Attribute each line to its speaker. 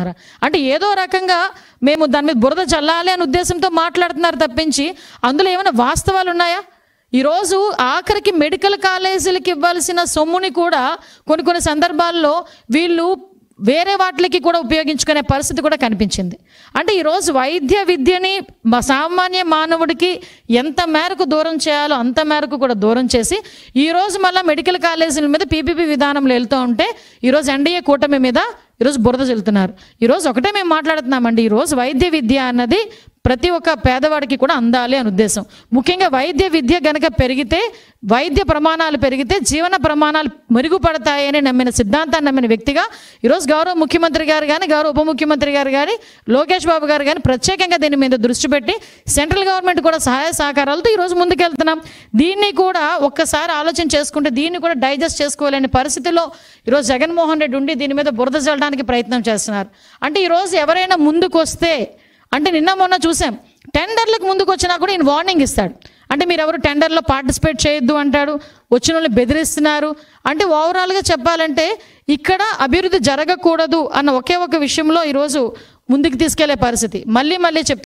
Speaker 1: అనుకుంటున్నారా? అంటే ఏదో రకంగా మేము దాని మీద బురద చల్లాలి అనే ఉద్దేశంతో మాట్లాడుతున్నారు తప్పించి అందులో ఏమైనా వాస్తవాలు ఉన్నాయా? ఈరోజు ఆఖరికి మెడికల్ కాలేజీలకు ఇవ్వాల్సిన సొమ్ముని కూడా కొన్ని సందర్భాల్లో వీళ్ళు వేరే వాటికి కూడా ఉపయోగించుకునే పరిస్థితి కూడా కనిపించింది. అంటే ఈరోజు వైద్య విద్యని సామాన్య మానవుడికి ఎంత మేరకు దూరం చేయాలో అంత మేరకు కూడా దూరం చేసి ఈరోజు మళ్ళీ మెడికల్ కాలేజీల మీద పీపీపీ విధానంలో వెళ్తూ ఉంటే ఈరోజు ఎన్డీఏ కూటమి మీద ఈరోజు బురద చెల్లుతున్నారు. ఈరోజు ఒకటే మేము మాట్లాడుతున్నామండి, ఈరోజు వైద్య విద్య అన్నది ప్రతి ఒక్క పేదవాడికి కూడా అందాలి అని ఉద్దేశం. ముఖ్యంగా వైద్య విద్య గనక పెరిగితే, వైద్య ప్రమాణాలు పెరిగితే జీవన ప్రమాణాలు మెరుగుపడతాయని నమ్మిన సిద్ధాంతాన్ని నమ్మిన వ్యక్తిగా ఈరోజు గౌరవ ముఖ్యమంత్రి గారు కానీ, గౌరవ ఉప ముఖ్యమంత్రి గారు కానీ, లోకేష్ బాబు గారు కానీ ప్రత్యేకంగా దీని మీద దృష్టి పెట్టి సెంట్రల్ గవర్నమెంట్ కూడా సహాయ సహకారాలతో ఈరోజు ముందుకెళ్తున్నాం. దీన్ని కూడా ఒక్కసారి ఆలోచన చేసుకుంటే దీన్ని కూడా డైజెస్ట్ చేసుకోలేని పరిస్థితిలో ఈరోజు జగన్మోహన్ రెడ్డి ఉండి దీని మీద బురద చల్లడానికి ప్రయత్నం చేస్తున్నారు. అంటే ఈరోజు ఎవరైనా ముందుకు వస్తే, అంటే నిన్న మొన్న చూసాం, టెండర్లకు ముందుకు వచ్చినా కూడా ఈయన వార్నింగ్ ఇస్తాడు. అంటే మీరు ఎవరు టెండర్లో పార్టిసిపేట్ చేయొద్దు అంటాడు, వచ్చిన వాళ్ళని బెదిరిస్తున్నారు. అంటే ఓవరాల్గా చెప్పాలంటే ఇక్కడ అభివృద్ధి జరగకూడదు అన్న ఒకే ఒక విషయంలో ఈరోజు ముందుకు తీసుకెళ్లే పరిస్థితి. మళ్ళీ చెప్తాను.